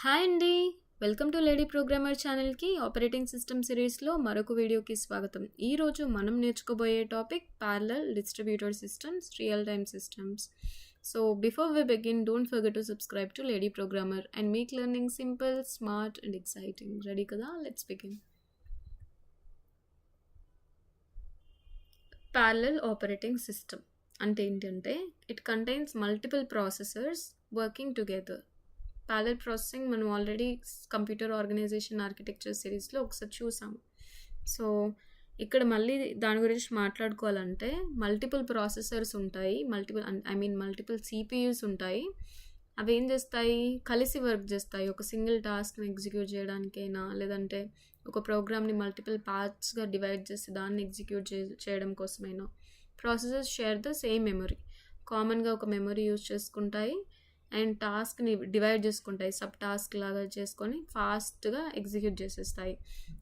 Hi అండి. Welcome to lady programmer ఛానల్‌కి operating system సిరీస్‌లో మరొక వీడియోకి స్వాగతం. ఈరోజు మనం నేర్చుకోబోయే topic parallel distributed systems, real time systems. So before we begin, don't forget to subscribe to Lady Programmer and make learning simple, smart and exciting. Ready kada? Let's begin. Parallel operating system అంటే ఏంటంటే it contains multiple processors working together. Parallel processing మనం already computer organisation architecture సిరీస్లో ఒకసారి చూసాము. So ఇక్కడ మళ్ళీ దాని గురించి మాట్లాడుకోవాలంటే మల్టిపుల్ ప్రాసెసర్స్ ఉంటాయి, మల్టిపుల్ సిపియూస్ ఉంటాయి. అవి ఏం చేస్తాయి, కలిసి వర్క్ చేస్తాయి. ఒక సింగిల్ టాస్క్ని ఎగ్జిక్యూట్ చేయడానికైనా, లేదంటే ఒక ప్రోగ్రామ్ని మల్టిపుల్ పార్ట్స్గా డివైడ్ చేసి దాన్ని ఎగ్జిక్యూట్ చేయడం కోసమైనా. Processors share the same memory, కామన్గా ఒక మెమరీ యూజ్ చేసుకుంటాయి అండ్ టాస్క్ని డివైడ్ చేసుకుంటాయి, సబ్ టాస్క్ లాగా చేసుకొని ఫాస్ట్గా ఎగ్జిక్యూట్ చేసేస్తాయి.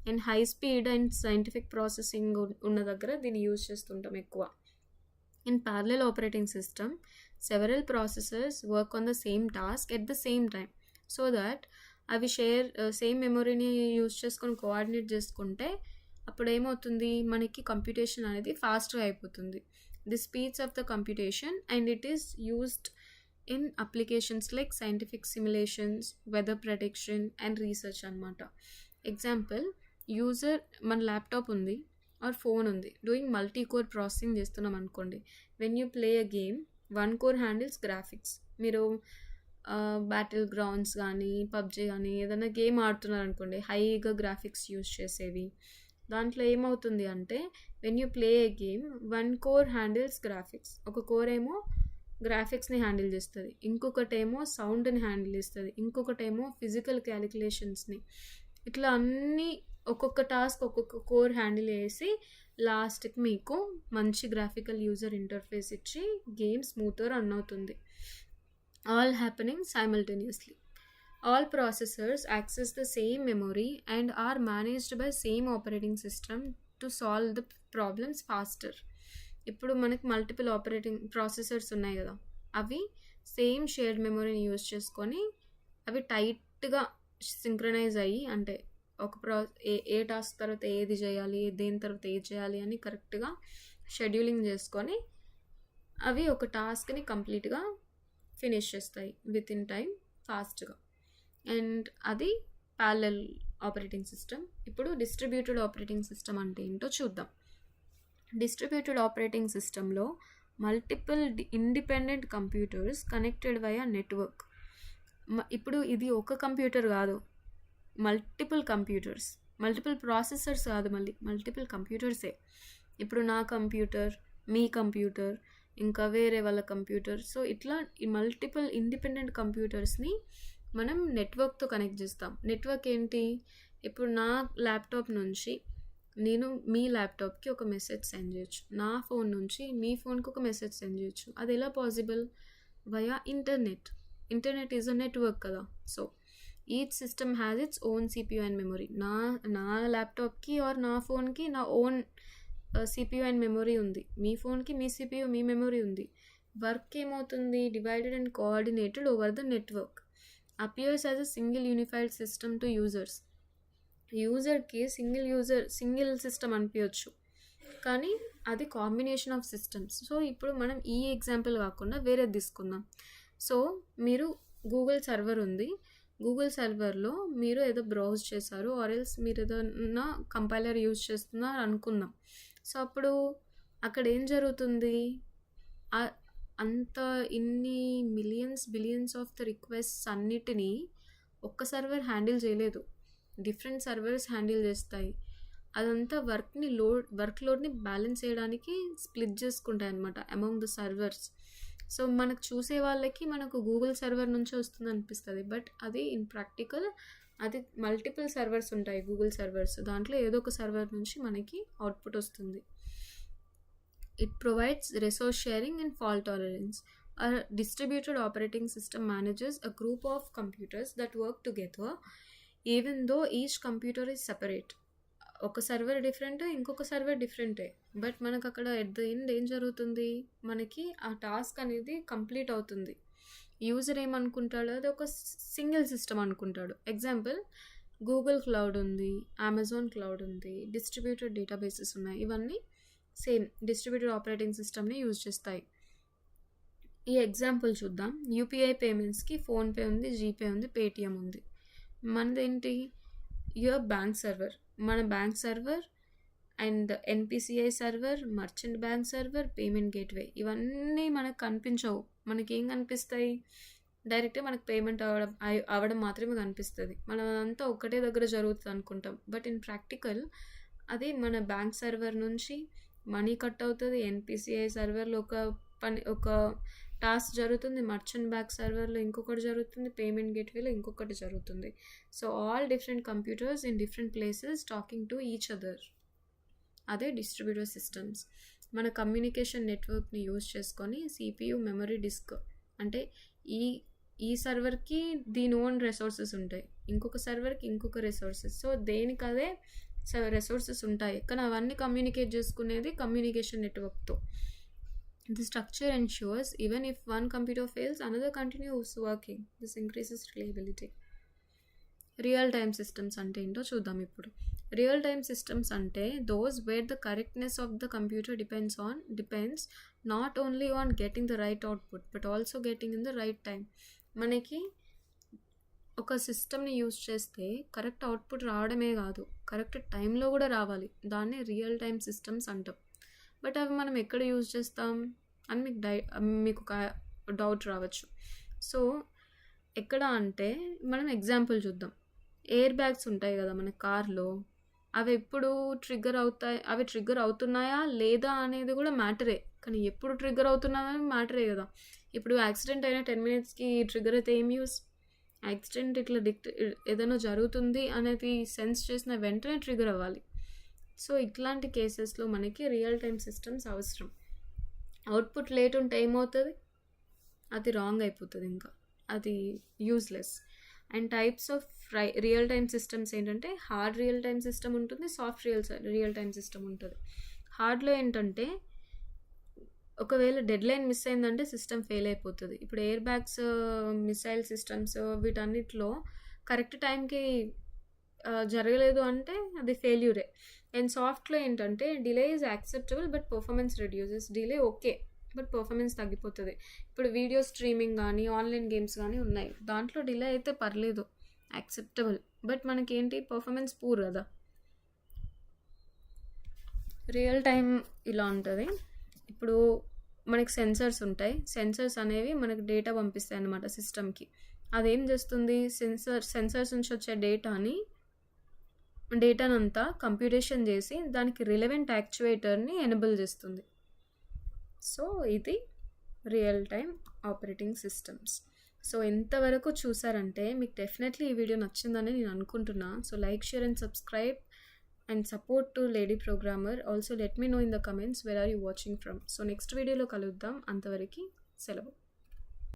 And high speed and scientific processing ఉన్న దగ్గర దీన్ని యూజ్ చేస్తుంటాం ఎక్కువ. In parallel operating system several processors work on the same task at the same time so that అవి సేమ్ మెమొరీని యూజ్ చేసుకొని కోఆర్డినేట్ చేసుకుంటే అప్పుడు ఏమవుతుంది, మనకి కంప్యూటేషన్ అనేది ఫాస్ట్గా అయిపోతుంది. The speeds of the computation and it is used in applications like scientific simulations, weather prediction and research అనమాట. ఎగ్జాంపుల్, మన ల్యాప్టాప్ ఉంది ఆర్ ఫోన్ ఉంది, డూయింగ్ మల్టీ కోర్ ప్రాసెసింగ్ చేస్తున్నాం అనుకోండి. When you play a game, one core handles graphics. మీరు battlegrounds కానీ PUBG కానీ ఏదైనా గేమ్ ఆడుతున్నారు అనుకోండి, హైగా గ్రాఫిక్స్ యూజ్ చేసేవి. దాంట్లో ఏమవుతుంది అంటే when you play A game, one core handles graphics. ఒక కోర్ ఏమో గ్రాఫిక్స్ని హ్యాండిల్ చేస్తుంది, ఇంకొకటేమో సౌండ్ని హ్యాండిల్ చేస్తుంది, ఇంకొకటేమో ఫిజికల్ క్యాలిక్యులేషన్స్ని. ఇట్లా అన్నీ ఒక్కొక్క టాస్క్ ఒక్కొక్క కోర్ హ్యాండిల్ చేసి లాస్ట్కి మీకు మంచి గ్రాఫికల్ యూజర్ ఇంటర్ఫేస్ ఇచ్చి గేమ్ స్మూత్గా రన్ అవుతుంది. All happening simultaneously. All processors access the same memory and are managed by same operating system to solve the problems faster. ఇప్పుడు మనకి మల్టిపుల్ ఆపరేటింగ్ ప్రాసెసర్స్ ఉన్నాయి కదా, అవి సేమ్ షేర్డ్ మెమొరీని యూజ్ చేసుకొని అవి టైట్గా సింక్రనైజ్ అయ్యి, అంటే ఒక ఏ టాస్క్ తర్వాత ఏది చేయాలి, దేని తర్వాత ఏది చేయాలి అని కరెక్ట్గా షెడ్యూలింగ్ చేసుకొని అవి ఒక టాస్క్ని కంప్లీట్గా ఫినిష్ చేస్తాయి విత్ ఇన్ టైం ఫాస్ట్గా. అండ్ అది ప్యారలల్ ఆపరేటింగ్ సిస్టమ్. ఇప్పుడు డిస్ట్రిబ్యూటెడ్ ఆపరేటింగ్ సిస్టమ్ అంటే ఏంటో చూద్దాం. డిస్ట్రిబ్యూటెడ్ ఆపరేటింగ్ సిస్టంలో multiple independent computers connected via network. ఇప్పుడు ఇది ఒక కంప్యూటర్ కాదు, మల్టిపుల్ కంప్యూటర్స్, మల్టిపుల్ ప్రాసెసర్స్ కాదు, మల్టిపుల్ కంప్యూటర్సే. ఇప్పుడు నా కంప్యూటర్, మీ కంప్యూటర్, ఇంకా వేరే వాళ్ళ కంప్యూటర్. సో ఇట్లా ఈ మల్టిపుల్ ఇండిపెండెంట్ కంప్యూటర్స్ని మనం నెట్వర్క్తో కనెక్ట్ చేస్తాం. నెట్వర్క్ ఏంటి, ఇప్పుడు నా ల్యాప్టాప్ నుంచి నేను మీ ల్యాప్టాప్కి ఒక మెసేజ్ సెండ్ చేయొచ్చు, నా ఫోన్ నుంచి మీ ఫోన్కి ఒక మెసేజ్ సెండ్ చేయొచ్చు. అది ఎలా possible? Via internet. Internet is a network కదా. So each system has its own CPU and memory. నా ల్యాప్టాప్కి ఆర్ నా ఫోన్కి నా ఓన్ సిపియూ అండ్ మెమొరీ ఉంది, మీ ఫోన్కి మీ సిపియూ మీ మెమొరీ ఉంది. వర్క్ ఏమవుతుంది, divided and coordinated over the network. Appears as a single unified system to users. యూజర్కి సింగిల్ సిస్టమ్ అనిపించవచ్చు, కానీ అది కాంబినేషన్ ఆఫ్ సిస్టమ్స్. సో ఇప్పుడు మనం ఈ ఎగ్జాంపుల్ కాకుండా వేరేది తీసుకుందాం. సో మీరు గూగుల్ సర్వర్ ఉంది, గూగుల్ సర్వర్లో మీరు ఏదో బ్రౌజ్ చేశారు ఆర్ ఎల్స్ మీరు ఏదైనా కంపైలర్ యూజ్ చేస్తున్నారు అనుకుందాం. సో అప్పుడు అక్కడ ఏం జరుగుతుంది, అంత ఇన్ని బిలియన్స్ ఆఫ్ ద రిక్వెస్ట్స్ అన్నిటినీ ఒక్క సర్వర్ హ్యాండిల్ చేయలేదు, డిఫరెంట్ సర్వర్స్ హ్యాండిల్ చేస్తాయి. అదంతా వర్క్ లోడ్ని బ్యాలెన్స్ చేయడానికి స్ప్లిట్ చేసుకుంటాయి అనమాట అమాంగ్ ద సర్వర్స్. సో మనకు చూసే వాళ్ళకి మనకు గూగుల్ సర్వర్ నుంచి వస్తుంది అనిపిస్తుంది, బట్ అది ఇన్ ప్రాక్టికల్ అది మల్టిపుల్ సర్వర్స్ ఉంటాయి గూగుల్ సర్వర్స్, దాంట్లో ఏదో ఒక సర్వర్ నుంచి మనకి అవుట్పుట్ వస్తుంది. It provides resource sharing and fault tolerance. A distributed operating system manages a group of computers that work together even though each computer is separate. ఒక server different, ఇంకొక server డిఫరెంటే, but మనకు అక్కడ at the end ఏం జరుగుతుంది, మనకి ఆ task అనేది complete అవుతుంది. యూజర్ ఏమనుకుంటాడు, అది ఒక సింగిల్ సిస్టమ్ అనుకుంటాడు. ఎగ్జాంపుల్, గూగుల్ క్లౌడ్ ఉంది, అమెజాన్ క్లౌడ్ ఉంది, డిస్ట్రిబ్యూటెడ్ డేటాబేసెస్ ఉన్నాయి. ఇవన్నీ సేమ్ డిస్ట్రిబ్యూటెడ్ ఆపరేటింగ్ సిస్టమ్ని యూజ్ చేస్తాయి. ఈ ఎగ్జాంపుల్ చూద్దాం. యూపీఐ పేమెంట్స్కి ఫోన్పే ఉంది, జీపే ఉంది, పేటిఎం ఉంది. మనదేంటి, యువర్ బ్యాంక్ సర్వర్, మన bank server and NPCI server, merchant bank server, payment gateway. ఇవన్నీ మనకు కనిపించవు. మనకి ఏం కనిపిస్తాయి, డైరెక్ట్గా మనకు పేమెంట్ అవ్వడం మాత్రమే కనిపిస్తుంది. మనదంతా ఒక్కటే దగ్గర జరుగుతుంది అనుకుంటాం. బట్ ఇన్ ప్రాక్టికల్ అది మన బ్యాంక్ సర్వర్ నుంచి మనీ కట్ అవుతుంది, ఎన్పిసిఐ సర్వర్లో ఒక టాస్క్ జరుగుతుంది, మర్చెంట్ బ్యాంక్ సర్వర్లో ఇంకొకటి జరుగుతుంది, పేమెంట్ గేట్వేలో ఇంకొకటి జరుగుతుంది. So all different computers in different places talking to each other. అదే డిస్ట్రిబ్యూటర్ సిస్టమ్స్. మన కమ్యూనికేషన్ నెట్వర్క్ని యూజ్ చేసుకొని సిపియు, మెమరీ, డిస్క్, అంటే ఈ సర్వర్కి దీని ఓన్ రిసోర్సెస్ ఉంటాయి, ఇంకొక సర్వర్కి ఇంకొక రిసోర్సెస్. సో దేనికి అదే రిసోర్సెస్ ఉంటాయి, కానీ అవన్నీ కమ్యూనికేట్ చేసుకునేది communication నెట్వర్క్తో. The structure ensures even if one computer fails, another continues working. This increases reliability. Real time systems అంటే ఏంటో చూద్దాం ఇప్పుడు. రియల్ టైమ్ సిస్టమ్స్ అంటే those wear the correctness of the computer depends not only on getting the right output but also getting in the right time. మనకి ఒక సిస్టమ్ని use చేస్తే correct output రావడమే కాదు, కరెక్ట్ టైంలో కూడా రావాలి. దాన్ని రియల్ టైమ్ సిస్టమ్స్ అంటాం. బట్ అవి మనం ఎక్కడ యూజ్ చేస్తాం అని మీకు ఒక డౌట్ రావచ్చు. సో ఎక్కడ అంటే మనం ఎగ్జాంపుల్ చూద్దాం. ఎయిర్ బ్యాగ్స్ ఉంటాయి కదా మన కార్లో, అవి ఎప్పుడు ట్రిగ్గర్ అవుతున్నాయా లేదా అనేది కూడా మ్యాటరే, కానీ ఎప్పుడు ట్రిగ్గర్ అవుతున్నాయని మ్యాటరే కదా. ఇప్పుడు యాక్సిడెంట్ అయినా 10 minutesకి ట్రిగ్గర్ అయితే ఏం యూస్? యాక్సిడెంట్ ఇట్లా ఏదైనా జరుగుతుంది అనేది సెన్స్ చేసిన వెంటనే ట్రిగ్గర్ అవ్వాలి. సో ఇట్లాంటి కేసెస్లో మనకి రియల్ టైమ్ సిస్టమ్స్ అవసరం. అవుట్పుట్ లేట్ ఉంటే ఏమవుతుంది, అది రాంగ్ అయిపోతుంది, ఇంకా అది useless. And types of real time systems ఏంటంటే హార్డ్ రియల్ టైమ్ సిస్టమ్ ఉంటుంది, సాఫ్ట్ రియల్ టైమ్ సిస్టమ్ ఉంటుంది. హార్డ్లో ఏంటంటే ఒకవేళ డెడ్ లైన్ మిస్ అయిందంటే సిస్టమ్ ఫెయిల్ అయిపోతుంది. ఇప్పుడు ఎయిర్ బ్యాగ్స్, మిసైల్ సిస్టమ్స్, వీటన్నిటిలో కరెక్ట్ టైంకి జరగలేదు అంటే అది ఫెయిల్యూరే. అండ్ సాఫ్ట్లో ఏంటంటే delay is acceptable but performance reduces. Delay okay but performance తగ్గిపోతుంది. ఇప్పుడు వీడియో స్ట్రీమింగ్ కానీ ఆన్లైన్ గేమ్స్ కానీ ఉన్నాయి, దాంట్లో డిలే అయితే పర్లేదు, యాక్సెప్టబుల్, బట్ మనకేంటి పర్ఫార్మెన్స్ పూర్ కదా. రియల్ టైం ఇలా ఉంటుంది. ఇప్పుడు మనకి సెన్సర్స్ ఉంటాయి, సెన్సర్స్ అనేవి మనకి డేటా పంపిస్తాయి అన్నమాట సిస్టమ్కి. అదేం చేస్తుంది, సెన్సర్స్ నుంచి వచ్చే డేటానంతా కంప్యూటేషన్ చేసి దానికి రిలవెంట్ యాక్చువేటర్ని ఎనేబుల్ చేస్తుంది. సో ఇది real time operating systems. So ఎంతవరకు చూసారంటే మీకు డెఫినెట్లీ ఈ వీడియో నచ్చిందని నేను అనుకుంటున్నా. So like, share and subscribe and support to Lady Programmer. Also let me know in the comments where are you watching from. So next video lo kaluddam, antavariki selavu.